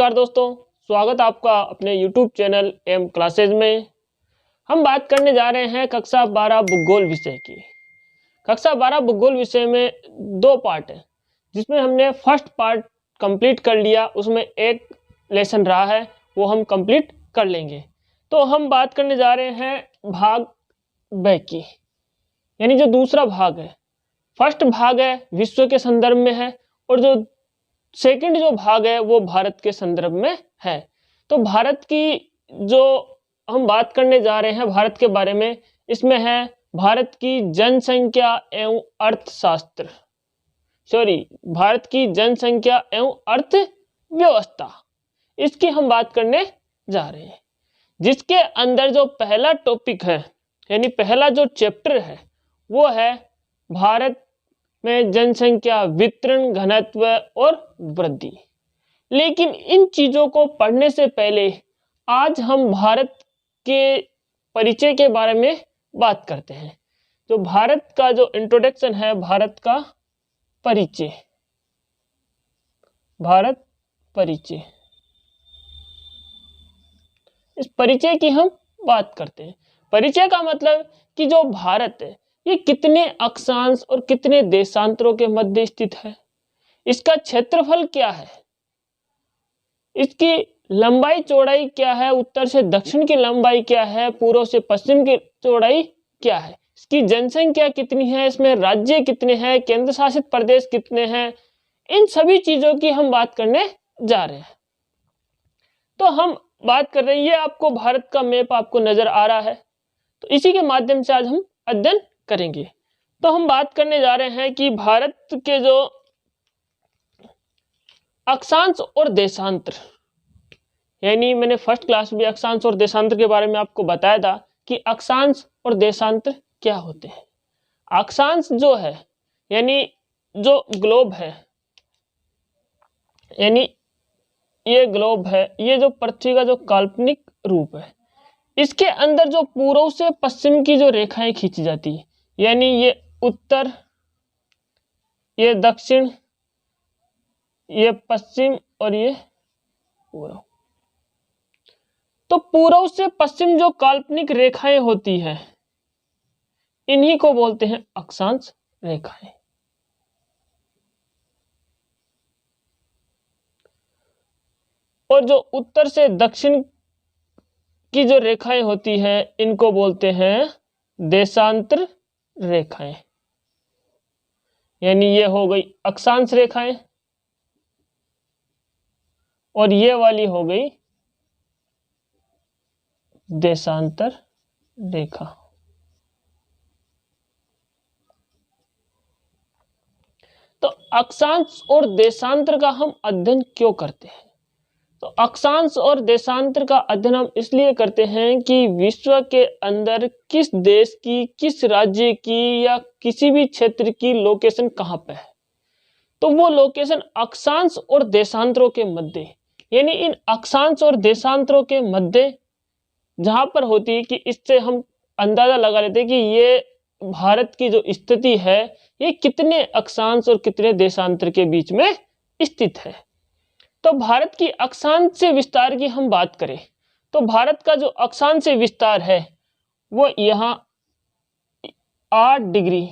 नमस्कार दोस्तों, स्वागत आपका अपने YouTube चैनल एम क्लासेज में। हम बात करने जा रहे हैं कक्षा 12 भूगोल विषय की। कक्षा 12 भूगोल विषय में दो पार्ट है, जिसमें हमने फर्स्ट पार्ट कंप्लीट कर लिया। उसमें एक लेसन रहा है, वो हम कंप्लीट कर लेंगे। तो हम बात करने जा रहे हैं भाग ब की, यानी जो दूसरा भाग है। फर्स्ट भाग है विश्व के संदर्भ में है, और जो सेकंड जो भाग है वो भारत के संदर्भ में है। तो भारत की जो हम बात करने जा रहे हैं भारत के बारे में, इसमें है भारत की जनसंख्या एवं अर्थशास्त्र, भारत की जनसंख्या एवं अर्थव्यवस्था, इसकी हम बात करने जा रहे हैं। जिसके अंदर जो पहला टॉपिक है, यानी पहला जो चैप्टर है, वो है भारत में जनसंख्या वितरण, घनत्व और वृद्धि। लेकिन इन चीजों को पढ़ने से पहले आज हम भारत के परिचय के बारे में बात करते हैं। तो भारत का जो इंट्रोडक्शन है, भारत का परिचय, भारत परिचय, इस परिचय की हम बात करते हैं। परिचय का मतलब कि जो भारत है ये कितने अक्षांश और कितने देशांतरों के मध्य स्थित है, इसका क्षेत्रफल क्या है, इसकी लंबाई चौड़ाई क्या है, उत्तर से दक्षिण की लंबाई क्या है, पूर्व से पश्चिम की चौड़ाई क्या है, इसकी जनसंख्या कितनी है, इसमें राज्य कितने हैं, केंद्र शासित प्रदेश कितने हैं, इन सभी चीजों की हम बात करने जा रहे हैं। तो हम बात कर रहे हैं, ये आपको भारत का मैप आपको नजर आ रहा है, तो इसी के माध्यम से आज हम अध्ययन करेंगे। तो हम बात करने जा रहे हैं कि भारत के जो अक्षांश और देशांतर, यानी मैंने फर्स्ट क्लास में अक्षांश और देशांतर के बारे में आपको बताया था कि अक्षांश और देशांतर क्या होते हैं। अक्षांश जो है, यानी जो ग्लोब है, यानी ये ग्लोब है, ये जो पृथ्वी का जो काल्पनिक रूप है, इसके अंदर जो पूर्व से पश्चिम की जो रेखाएं खींची जाती है, यानी ये उत्तर, ये दक्षिण, ये पश्चिम और ये पूर्व। तो पूर्व से पश्चिम जो काल्पनिक रेखाएं होती हैं, इन्हीं को बोलते हैं अक्षांश रेखाएं। और जो उत्तर से दक्षिण की जो रेखाएं होती हैं, इनको बोलते हैं देशांतर रेखाएं, यानी ये हो गई अक्षांश रेखाएं और ये वाली हो गई देशांतर रेखा। तो अक्षांश और देशांतर का हम अध्ययन क्यों करते हैं? तो अक्षांश और देशांतर का अध्ययन हम इसलिए करते हैं कि विश्व के अंदर किस देश की, किस राज्य की या किसी भी क्षेत्र की लोकेशन कहाँ पे है, तो वो लोकेशन अक्षांश और देशांतरों के मध्य, यानी इन अक्षांश और देशांतरों के मध्य जहां पर होती है, कि इससे हम अंदाजा लगा लेते हैं कि ये भारत की जो स्थिति है ये कितने अक्षांश और कितने देशांतर के बीच में स्थित है। तो भारत की अक्षांश से विस्तार की हम बात करें, तो भारत का जो अक्षांश से विस्तार है वो यहाँ 8 डिग्री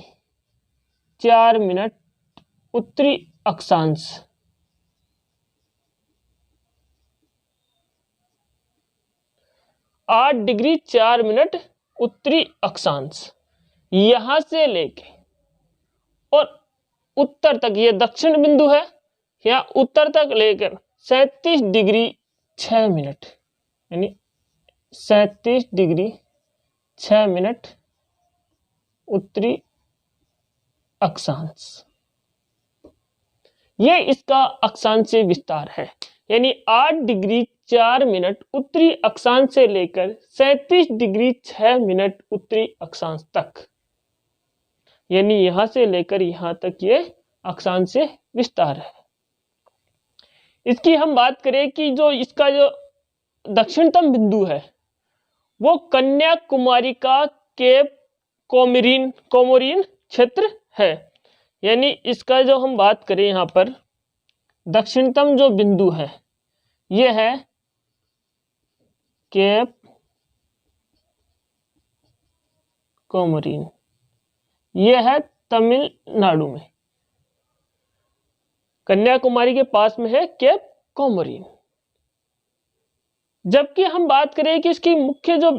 4 मिनट उत्तरी अक्षांश, 8 डिग्री 4 मिनट उत्तरी अक्षांश, यहां से लेके और उत्तर तक, ये दक्षिण बिंदु है, या उत्तर तक लेकर 37 डिग्री 6 मिनट, यानी 37 डिग्री 6 मिनट उत्तरी अक्षांश, ये इसका अक्षांश से विस्तार है। यानी 8 डिग्री 4 मिनट उत्तरी अक्षांश से लेकर 37 डिग्री 6 मिनट उत्तरी अक्षांश तक, यानी यहां से लेकर यहां तक ये अक्षांश से विस्तार है। इसकी हम बात करें कि जो इसका जो दक्षिणतम बिंदु है वो कन्याकुमारी का केप कोमोरिन क्षेत्र है। यानी इसका जो हम बात करें यहाँ पर दक्षिणतम जो बिंदु है, ये है केप कोमोरिन, ये है तमिलनाडु में, कन्याकुमारी के पास में है केप कोमोरिन। जबकि हम बात करें कि इसकी मुख्य जो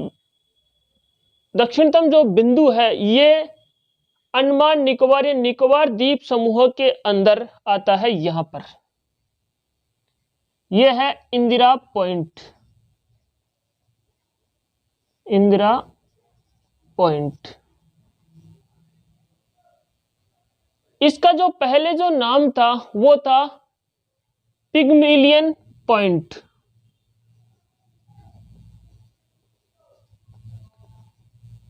दक्षिणतम जो बिंदु है, ये अंडमान निकोबार या निकोबार द्वीप समूह के अंदर आता है। यहां पर यह है इंदिरा पॉइंट, इंदिरा पॉइंट। इसका जो पहले जो नाम था वो था पिग्मेलियन पॉइंट,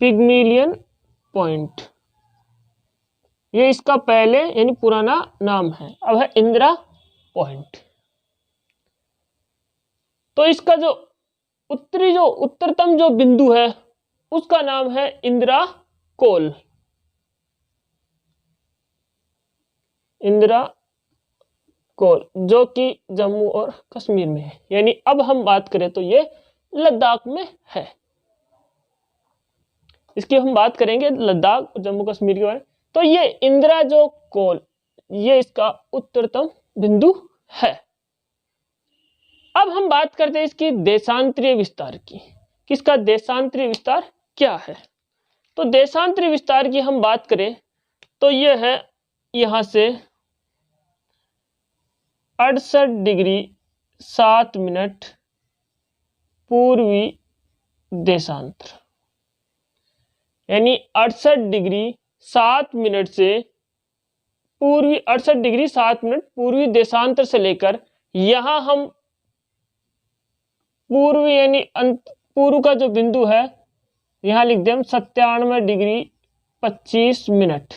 पिग्मेलियन पॉइंट, ये इसका पहले यानी पुराना नाम है। अब है इंदिरा पॉइंट। तो इसका जो उत्तरतम जो बिंदु है उसका नाम है इंदिरा कोल, इंदिरा कोल, जो कि जम्मू और कश्मीर में है। यानी अब हम बात करें तो ये लद्दाख में है। इसकी हम बात करेंगे लद्दाख और जम्मू कश्मीर के बारे में। तो ये इंदिरा जो कोल, ये इसका उत्तरतम बिंदु है। अब हम बात करते हैं इसकी देशांतरीय विस्तार की, किसका देशांतरीय विस्तार क्या है। तो देशांतरीय विस्तार की हम बात करें तो ये है यहां से 68 डिग्री 7 मिनट पूर्वी देशांतर, यानी 68 डिग्री 7 मिनट से पूर्वी, 68 डिग्री 7 मिनट पूर्वी देशांतर से लेकर यहां हम पूर्वी यानी पूर्व का जो बिंदु है यहां लिख दें हम 97 डिग्री 25 मिनट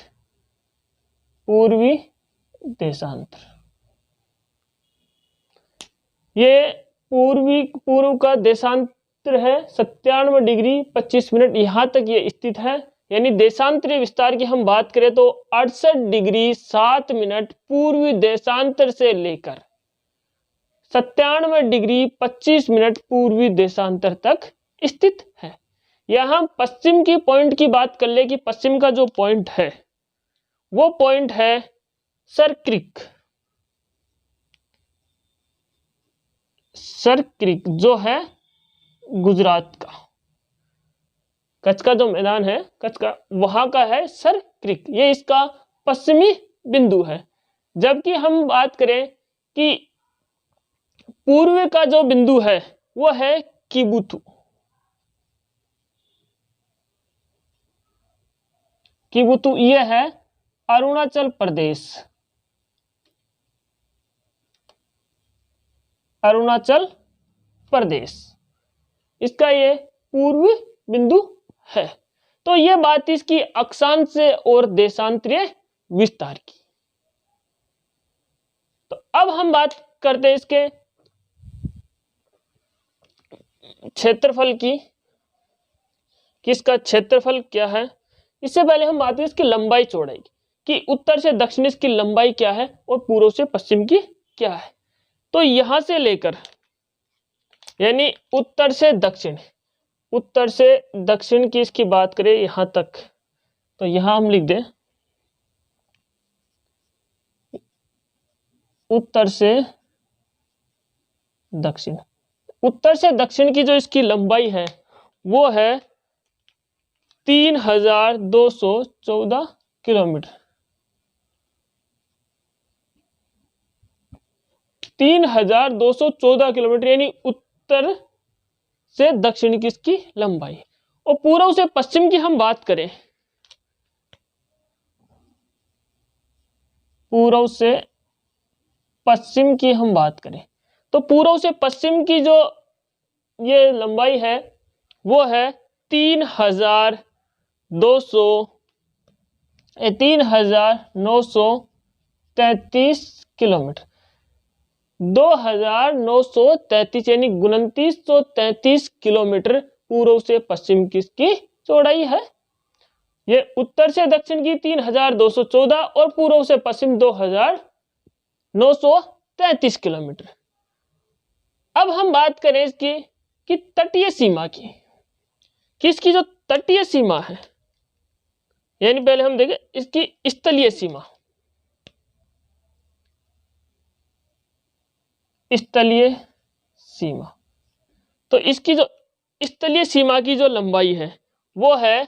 पूर्वी देशांतर। ये पूर्व का देशांतर है 97 डिग्री 25 मिनट, यहां तक ये स्थित है। यानी देशांतरीय विस्तार की हम बात करें तो 68 डिग्री 7 मिनट पूर्वी देशांतर से लेकर 97 डिग्री 25 मिनट पूर्वी देशांतर तक स्थित है। यहां पश्चिम की पॉइंट की बात कर ले कि पश्चिम का जो पॉइंट है वो पॉइंट है सर क्रिक, सर क्रिक जो है गुजरात का, कच्छ का जो मैदान है कच्छ का, वहां का है सर क्रिक, ये इसका पश्चिमी बिंदु है। जबकि हम बात करें कि पूर्व का जो बिंदु है वो है किबुथु, किबुथु ये है अरुणाचल प्रदेश, अरुणाचल प्रदेश, इसका ये पूर्व बिंदु है। तो ये बात इसकी अक्षांश और देशांतरीय विस्तार की। तो अब हम बात करते हैं इसके क्षेत्रफल की, किसका क्षेत्रफल क्या है। इससे पहले हम बात करें इसकी लंबाई चौड़ाई की, कि उत्तर से दक्षिण इसकी लंबाई क्या है और पूर्व से पश्चिम की क्या है। तो यहां से लेकर यानी उत्तर से दक्षिण की इसकी बात करें यहां तक, तो यहां हम लिख दें उत्तर से दक्षिण। उत्तर से दक्षिण की जो इसकी लंबाई है वो है 3214 किलोमीटर, 3214 किलोमीटर, यानी उत्तर से दक्षिण की इसकी लंबाई। और पूर्व से पश्चिम की हम बात करें, पूर्व से पश्चिम की हम बात करें तो पूर्व से पश्चिम की जो ये लंबाई है वो है 3933 किलोमीटर, 2933 यानी 2933 किलोमीटर पूर्व से पश्चिम की इसकी चौड़ाई है। ये उत्तर से दक्षिण की 3214 और पूर्व से पश्चिम 2933 किलोमीटर। अब हम बात करें इसकी कि तटीय सीमा की, किसकी जो तटीय सीमा है, यानी पहले हम देखें इसकी स्थलीय सीमा, स्थलीय सीमा। तो इसकी जो स्थलीय सीमा की जो लंबाई है वो है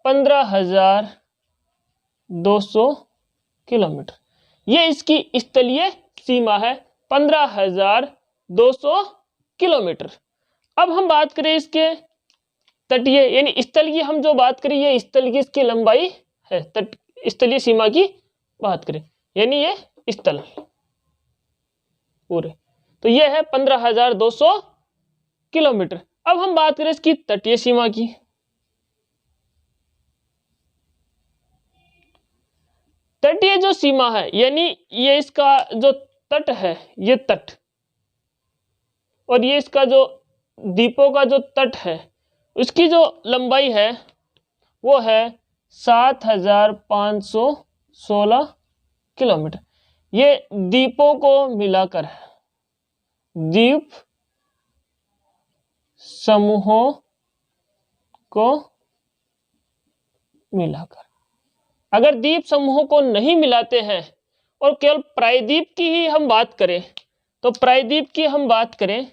15,200 किलोमीटर। ये इसकी स्थलीय सीमा है 15,200 किलोमीटर। अब हम बात करें इसके तटीय यानी स्थल की, हम जो बात करें ये स्थल की इसकी लंबाई है, स्थलीय सीमा की बात करें यानी ये स्थल पूरे, तो ये है 15,200 किलोमीटर। अब हम बात करें इसकी तटीय सीमा की। तटीय जो सीमा है यानी ये इसका जो तट है, ये तट, और ये इसका जो द्वीपों का जो तट है उसकी जो लंबाई है वो है 7,516 किलोमीटर। ये द्वीपों को मिलाकर है, द्वीप समूहों को मिलाकर। अगर द्वीप समूहों को नहीं मिलाते हैं और केवल प्रायद्वीप की ही हम बात करें, तो प्रायद्वीप की हम बात करें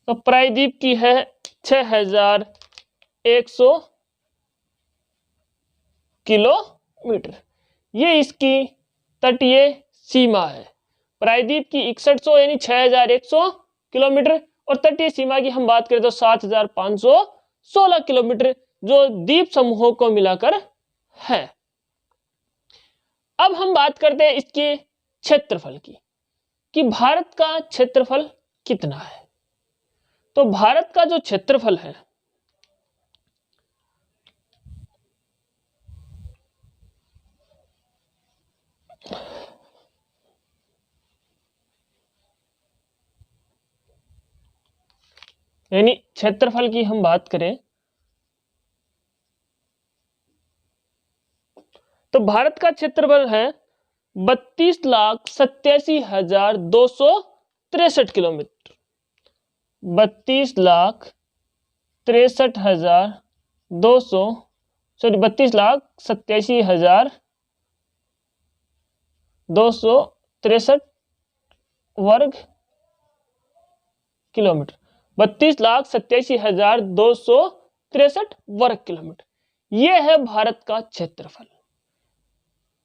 तो प्रायद्वीप की है 6,100 किलोमीटर। ये इसकी तटीय सीमा है। प्रायद्वीप की 6100 यानी 6,100 किलोमीटर, और तटीय सीमा की हम बात करें तो 7,516 किलोमीटर, जो द्वीप समूहों को मिलाकर है। अब हम बात करते हैं इसके क्षेत्रफल की, कि भारत का क्षेत्रफल कितना है। तो भारत का जो क्षेत्रफल है यानी क्षेत्रफल की हम बात करें तो भारत का क्षेत्रफल है 32,87,263 किलोमीटर। 32,63,200 सॉरी 32,87,263 वर्ग किलोमीटर। 32,87,263 वर्ग किलोमीटर, यह है भारत का क्षेत्रफल।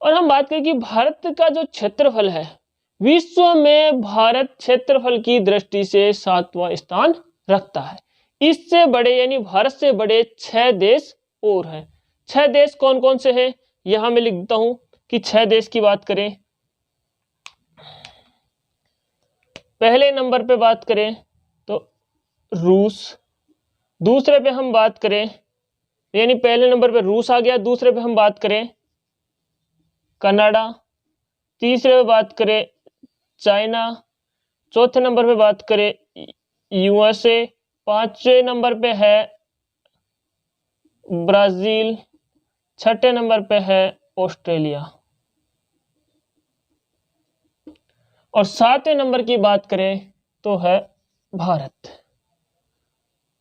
और हम बात करें कि भारत का जो क्षेत्रफल है, विश्व में भारत क्षेत्रफल की दृष्टि से 7वां स्थान रखता है। इससे बड़े यानी भारत से बड़े 6 देश और हैं। 6 देश कौन कौन से हैं, यहां मैं लिख देता हूं कि 6 देश की बात करें। पहले नंबर पे बात करें तो रूस, दूसरे पे हम बात करें यानी पहले नंबर पे रूस आ गया, दूसरे पे हम बात करें कनाडा, तीसरे पे बात करें चाइना, चौथे नंबर पे बात करें यूएसए, पांचवें नंबर पे है ब्राजील, छठे नंबर पे है ऑस्ट्रेलिया, और सातवें नंबर की बात करें तो है भारत।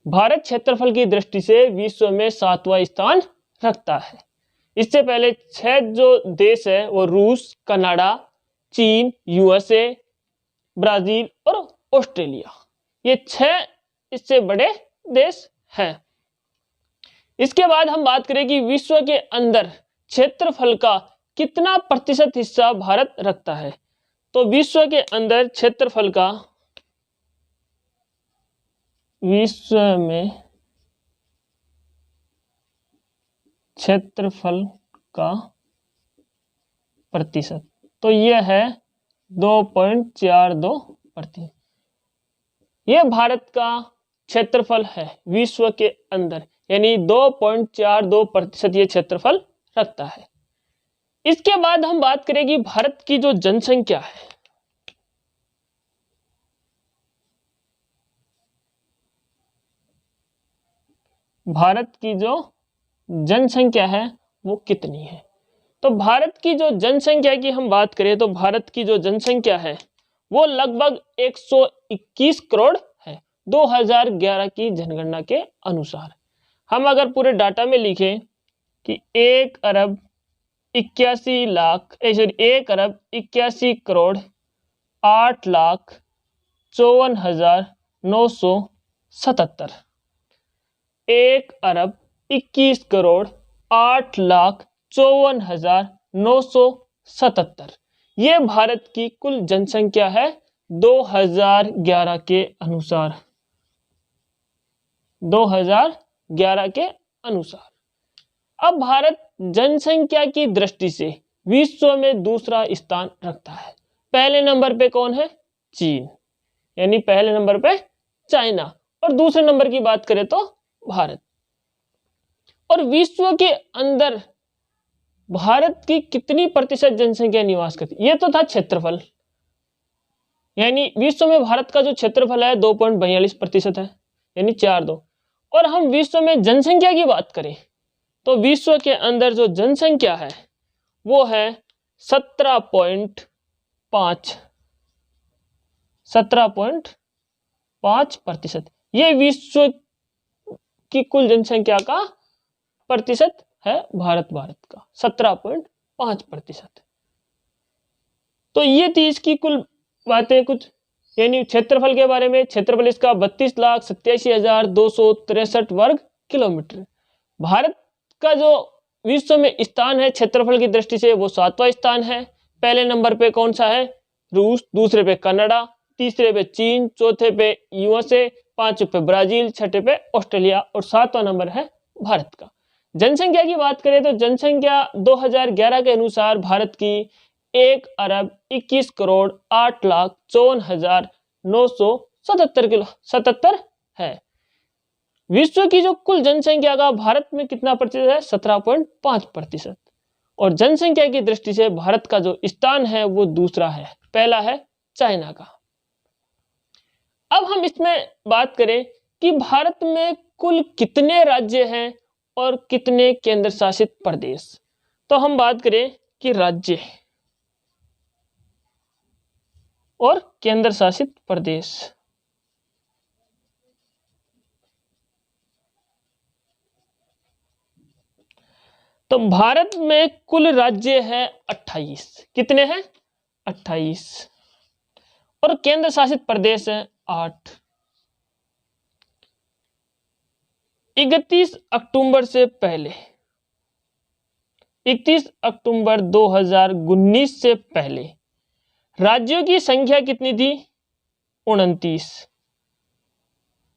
भारत क्षेत्रफल की दृष्टि से विश्व में 7वां स्थान रखता है। इससे पहले 6 जो देश है वो रूस, कनाडा, चीन, यूएसए, ब्राजील और ऑस्ट्रेलिया, ये 6 इससे बड़े देश हैं। इसके बाद हम बात करें कि विश्व के अंदर क्षेत्रफल का कितना प्रतिशत हिस्सा भारत रखता है। तो विश्व के अंदर क्षेत्रफल का, विश्व में क्षेत्रफल का प्रतिशत, तो यह है 2.42%। यह भारत का क्षेत्रफल है विश्व के अंदर, यानी 2.42% ये क्षेत्रफल रखता है। इसके बाद हम बात करें कि भारत की जो जनसंख्या है, भारत की जो जनसंख्या है वो कितनी है। तो भारत की जो जनसंख्या की हम बात करें तो भारत की जो जनसंख्या है वो लगभग 121 करोड़ है 2011 की जनगणना के अनुसार। हम अगर पूरे डाटा में लिखें कि 1 अरब 8,54,977 1 अरब 21 करोड़ 8,54,977 ये भारत की कुल जनसंख्या है 2011 के अनुसार। 2011 के अनुसार अब भारत जनसंख्या की दृष्टि से विश्व में दूसरा स्थान रखता है। पहले नंबर पे कौन है? चीन, यानी पहले नंबर पे चाइना, और दूसरे नंबर की बात करें तो भारत। और विश्व के अंदर भारत की कितनी प्रतिशत जनसंख्या निवास करती? ये तो था क्षेत्रफल, यानी विश्व में भारत का जो क्षेत्रफल है 2.42% है, यानी 4.2। और हम विश्व में जनसंख्या की बात करें तो विश्व के अंदर जो जनसंख्या है वो है 17.5%। ये विश्व की कुल जनसंख्या का प्रतिशत है भारत का 17.5%। तो ये थी इसकी कुल बातें कुछ, यानी क्षेत्रफल के बारे में। क्षेत्रफल इसका 32,87,263 वर्ग किलोमीटर। भारत का जो विश्व में स्थान है क्षेत्रफल की दृष्टि से वो 7वां स्थान है। पहले नंबर पे कौन सा है? रूस, दूसरे पे कनाडा, तीसरे पे चीन, चौथे पे यूएसए, पांचवे पे ब्राजील, छठे पे ऑस्ट्रेलिया और 7वां नंबर है भारत का। जनसंख्या की बात करें तो जनसंख्या 2011 के अनुसार भारत की 1 अरब 21 करोड़ 8,54,977 है। विश्व की जो कुल जनसंख्या का भारत में कितना प्रतिशत है? 17.5%। और जनसंख्या की दृष्टि से भारत का जो स्थान है वो दूसरा है, पहला है चाइना का। अब हम इसमें बात करें कि भारत में कुल कितने राज्य हैं और कितने केंद्र शासित प्रदेश। तो हम बात करें कि राज्य और केंद्र शासित प्रदेश। तो भारत में कुल राज्य है 28। कितने हैं? 28। और केंद्र शासित प्रदेश है 8। 31 अक्टूबर से पहले, 31 अक्टूबर 2019 से पहले राज्यों की संख्या कितनी थी? 29।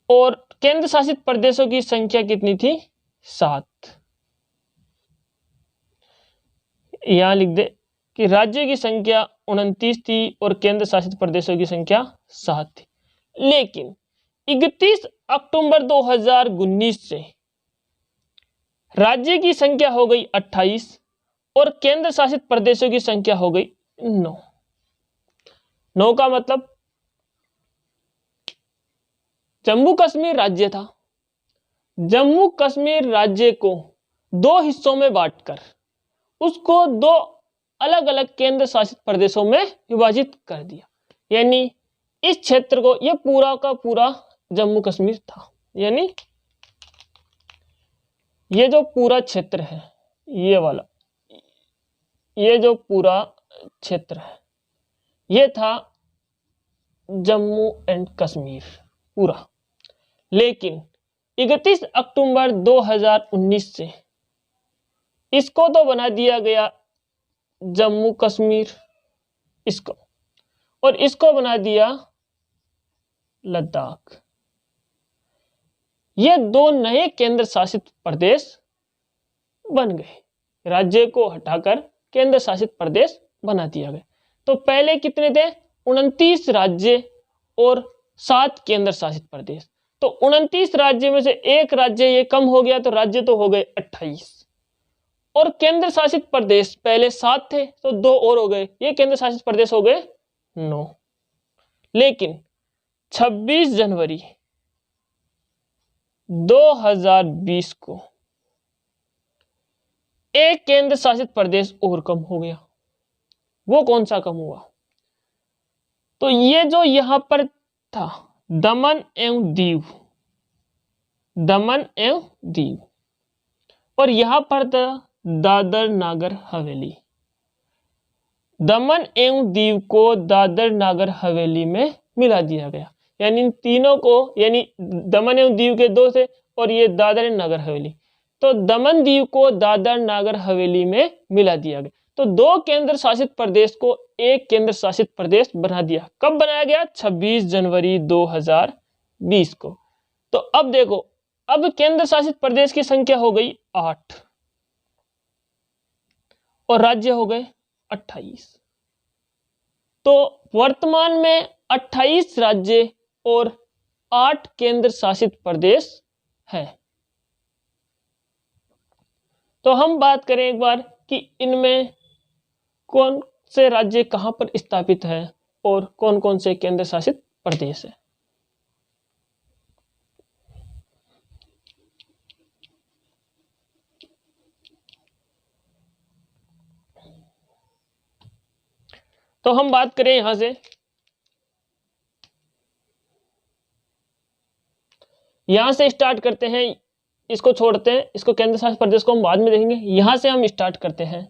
और केंद्र शासित प्रदेशों की संख्या कितनी थी? 7। यहां लिख दे कि राज्यों की संख्या 29 थी और केंद्र शासित प्रदेशों की संख्या 7 थी। लेकिन 31 अक्टूबर 2019 से राज्य की संख्या हो गई 28 और केंद्र शासित प्रदेशों की संख्या हो गई 9। 9 का मतलब जम्मू कश्मीर राज्य था। जम्मू कश्मीर राज्य को 2 हिस्सों में बांटकर उसको 2 अलग अलग केंद्र शासित प्रदेशों में विभाजित कर दिया। यानी इस क्षेत्र को, यह पूरा का पूरा जम्मू कश्मीर था। यानी ये जो पूरा क्षेत्र है, ये वाला, ये जो पूरा क्षेत्र है, ये था जम्मू एंड कश्मीर पूरा। लेकिन 31 अक्टूबर 2019 से इसको तो बना दिया गया जम्मू कश्मीर, इसको, और इसको बना दिया लद्दाख। ये 2 नए केंद्र शासित प्रदेश बन गए। राज्य को हटाकर केंद्र शासित प्रदेश बना दिया गया। तो पहले कितने थे? 29 राज्य और 7 केंद्र शासित प्रदेश। तो 29 राज्य में से एक राज्य ये कम हो गया, तो राज्य तो हो गए 28। और केंद्र शासित प्रदेश पहले 7 थे तो 2 और हो गए, ये केंद्र शासित प्रदेश हो गए 9। लेकिन 26 जनवरी 2020 को एक केंद्र शासित प्रदेश और कम हो गया। वो कौन सा कम हुआ? तो ये जो यहां पर था दमन एवं दीव, दमन एवं दीव, और यहां पर था दादर नागर हवेली। दमन एवं दीव को दादर नागर हवेली में मिला दिया गया। यानी इन तीनों को, यानी दमन एवं दीव के दो थे और ये दादर नागर हवेली, तो दमन दीव को दादर नागर हवेली में मिला दिया गया। तो दो केंद्र शासित प्रदेश को एक केंद्र शासित प्रदेश बना दिया। कब बनाया गया? 26 जनवरी 2020 को। तो अब देखो, अब केंद्र शासित प्रदेश की संख्या हो गई 8 और राज्य हो गए 28। तो वर्तमान में 28 राज्य और 8 केंद्र शासित प्रदेश है। तो हम बात करें एक बार कि इनमें कौन से राज्य कहां पर स्थापित है और कौन कौन से केंद्र शासित प्रदेश है। तो हम बात करें यहां से, यहां से स्टार्ट करते हैं, इसको छोड़ते हैं, इसको केंद्र शासित प्रदेश को हम बाद में देखेंगे। यहां से हम स्टार्ट करते हैं।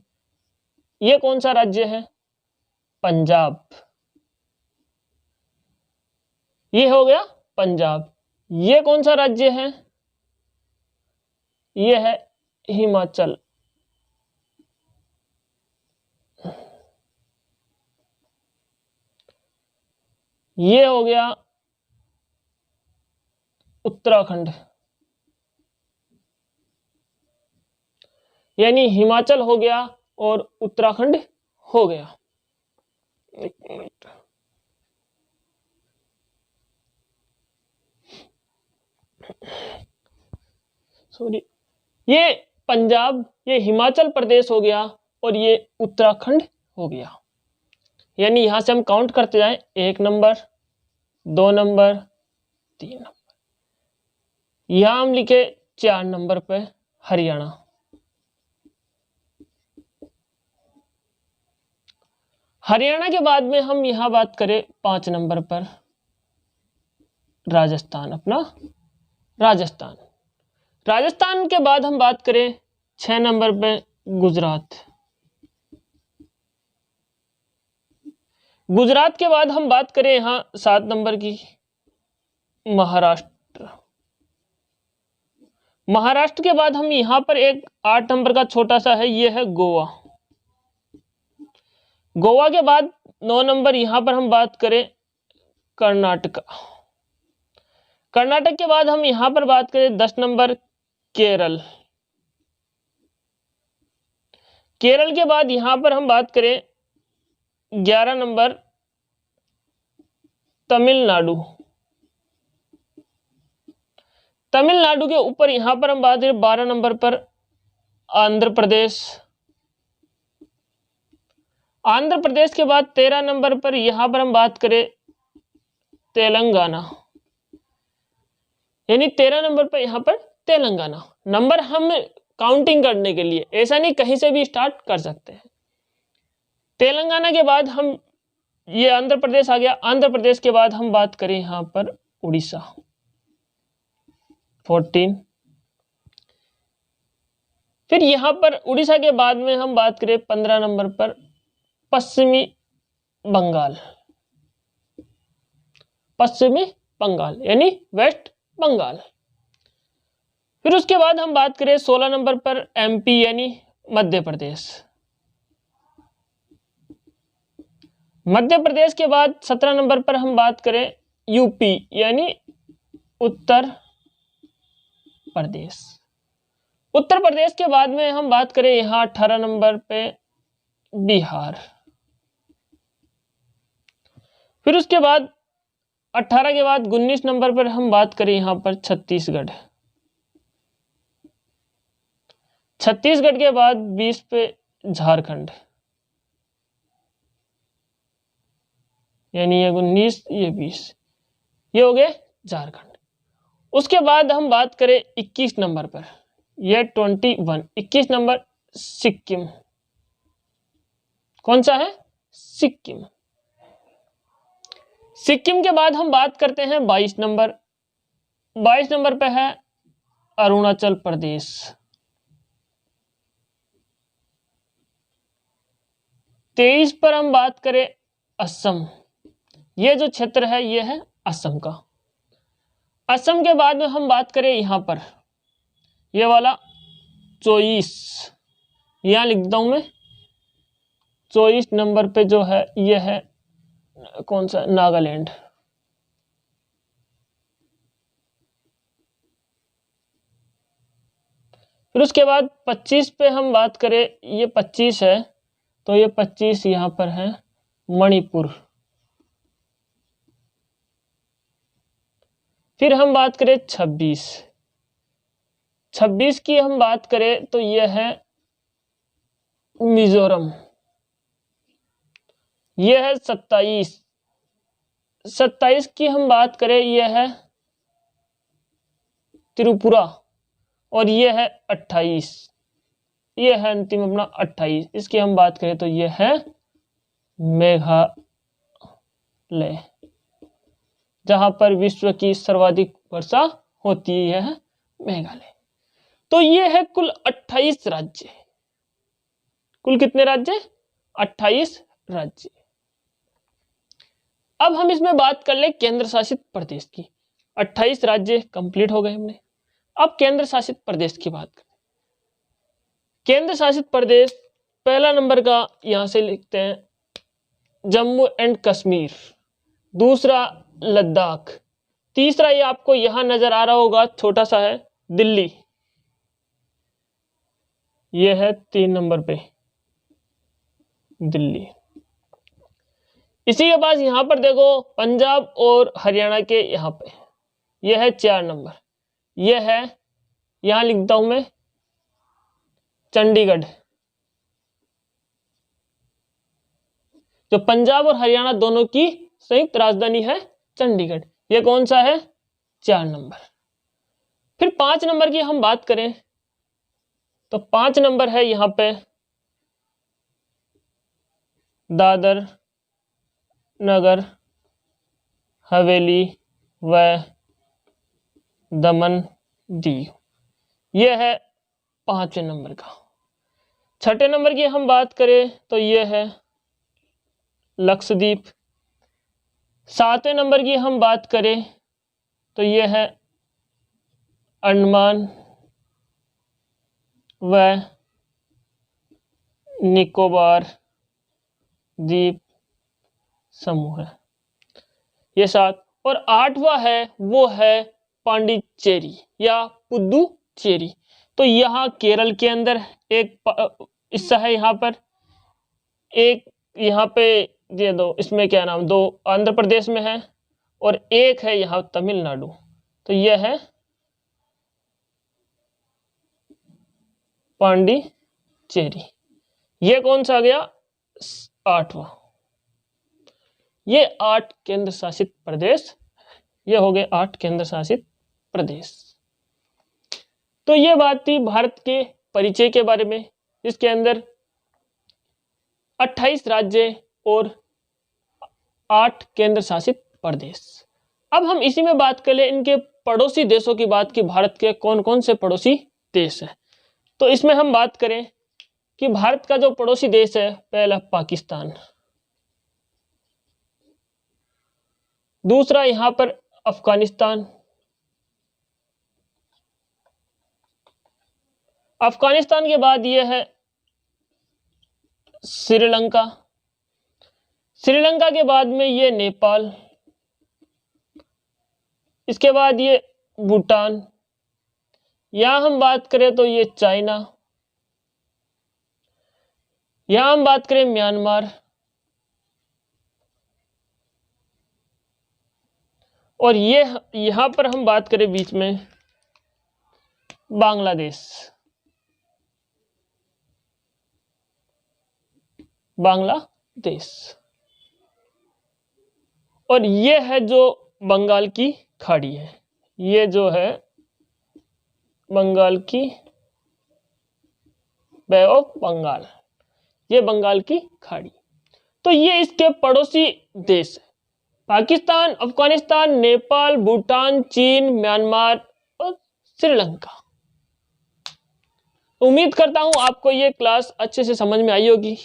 ये कौन सा राज्य है? पंजाब। ये हो गया पंजाब। ये कौन सा राज्य है? ये है हिमाचल। ये हो गया उत्तराखंड। यानी हिमाचल हो गया और उत्तराखंड हो गया। एक मिनट, सॉरी, ये पंजाब, ये हिमाचल प्रदेश हो गया और ये उत्तराखंड हो गया। यानी यहां से हम काउंट करते जाएं, 1 नंबर, 2 नंबर, 3 नंबर। यहां हम लिखे 4 नंबर पे हरियाणा। हरियाणा के बाद में हम यहां बात करें 5 नंबर पर राजस्थान, अपना राजस्थान। राजस्थान के बाद हम बात करें 6 नंबर पे गुजरात। गुजरात के बाद हम बात करें यहां 7 नंबर की महाराष्ट्र। महाराष्ट्र के बाद हम यहां पर एक 8 नंबर का छोटा सा है, ये है गोवा। गोवा के बाद 9 नंबर यहां पर हम बात करें कर्नाटक। कर्नाटक के बाद हम यहां पर बात करें 10 नंबर केरल। केरल के बाद यहां पर हम बात करें 11 नंबर तमिलनाडु। तमिलनाडु के ऊपर यहां पर हम बात करें 12 नंबर पर आंध्र प्रदेश। आंध्र प्रदेश के बाद 13 नंबर पर यहां पर हम बात करें तेलंगाना। यानी 13 नंबर पर यहां पर तेलंगाना। नंबर हम काउंटिंग करने के लिए, ऐसा नहीं कहीं से भी स्टार्ट कर सकते हैं। तेलंगाना के बाद हम, ये आंध्र प्रदेश आ गया। आंध्र प्रदेश के बाद हम बात करें यहां पर उड़ीसा 14। फिर यहां पर उड़ीसा के बाद में हम बात करें 15 नंबर पर पश्चिमी बंगाल। पश्चिमी बंगाल यानी वेस्ट बंगाल। फिर उसके बाद हम बात करें 16 नंबर पर एमपी यानी मध्य प्रदेश। मध्य प्रदेश के बाद 17 नंबर पर हम बात करें यूपी यानी उत्तर प्रदेश। उत्तर प्रदेश के बाद में हम बात करें यहां 18 नंबर पे बिहार। फिर उसके बाद 18 के बाद 19 नंबर पर हम बात करें यहां पर छत्तीसगढ़। छत्तीसगढ़ के बाद 20 पे झारखंड, यानी ये 19, ये 20, ये हो गए झारखंड। उसके बाद हम बात करें 21 नंबर पर, यह 21, 21 नंबर सिक्किम। कौन सा है? सिक्किम। सिक्किम के बाद हम बात करते हैं 22 नंबर। 22 नंबर पे है अरुणाचल प्रदेश। 23 पर हम बात करें असम। ये जो क्षेत्र है ये है असम का। असम के बाद में हम बात करें यहां पर, ये वाला 24, यहां लिख देता हूं मैं। 24 नंबर पे जो है ये है कौन सा? नागालैंड। फिर उसके बाद 25 पे हम बात करें, ये 25 है तो ये 25 यहां पर है मणिपुर। फिर हम बात करें 26। 26 की हम बात करें तो ये है मिजोरम। ये है 27। 27 की हम बात करें ये है त्रिपुरा। और ये है 28। ये है अंतिम अपना 28। इसकी हम बात करें तो ये है मेघालय, जहां पर विश्व की सर्वाधिक वर्षा होती है मेघालय। तो ये है कुल 28 राज्य। कुल कितने राज्य? 28 राज्य। अब हम इसमें बात कर ले केंद्र शासित प्रदेश की। 28 राज्य कंप्लीट हो गए हमने। अब केंद्र शासित प्रदेश की बात करें। केंद्र शासित प्रदेश पहला नंबर का यहां से लिखते हैं जम्मू एंड कश्मीर। दूसरा लद्दाख। तीसरा ये आपको यहां नजर आ रहा होगा, छोटा सा है, दिल्ली। ये है 3 नंबर पे दिल्ली। इसी के पास यहां पर देखो पंजाब और हरियाणा के यहां पे ये है 4 नंबर। ये है, यहां लिखता हूं मैं, चंडीगढ़। जो पंजाब और हरियाणा दोनों की संयुक्त राजधानी है चंडीगढ़। ये कौन सा है? 4 नंबर। फिर 5 नंबर की हम बात करें तो 5 नंबर है यहां पे दादर नगर हवेली व दमन दीव। यह है 5वें नंबर का। 6ठे नंबर की हम बात करें तो यह है लक्षद्वीप। 7वें नंबर की हम बात करें तो यह है अंडमान व निकोबार द्वीप समूह है। ये 7। और 8वां है वो है पांडिचेरी या पुदुचेरी। तो यहाँ केरल के अंदर एक हिस्सा है, यहाँ पर एक, यहाँ पे ये दो, इसमें क्या नाम, 2 आंध्र प्रदेश में है और एक है यहाँ तमिलनाडु। तो यह है पांडिचेरी। ये कौन सा आ गया? 8वां। ये 8 केंद्र शासित प्रदेश, ये हो गए 8 केंद्र शासित प्रदेश। तो ये बात थी भारत के परिचय के बारे में, जिसके अंदर 28 राज्य और 8 केंद्र शासित प्रदेश। अब हम इसी में बात कर ले इनके पड़ोसी देशों की बात की, भारत के कौन कौन से पड़ोसी देश है। तो इसमें हम बात करें कि भारत का जो पड़ोसी देश है, पहला पाकिस्तान, दूसरा यहां पर अफगानिस्तान, अफगानिस्तान के बाद यह है श्रीलंका, श्रीलंका के बाद में ये नेपाल, इसके बाद ये भूटान, यहां हम बात करें तो ये चाइना, यहां हम बात करें म्यांमार, और ये यहां पर हम बात करें बीच में बांग्लादेश। बांग्लादेश। और ये है जो बंगाल की खाड़ी है, ये जो है बंगाल की बे ऑफ बंगाल, ये बंगाल की खाड़ी। तो ये इसके पड़ोसी देश है, पाकिस्तान, अफगानिस्तान, नेपाल, भूटान, चीन, म्यांमार और श्रीलंका। उम्मीद करता हूं आपको ये क्लास अच्छे से समझ में आई होगी।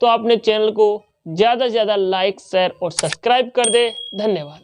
तो आपने चैनल को ज़्यादा से ज़्यादा लाइक, शेयर और सब्सक्राइब कर दे। धन्यवाद।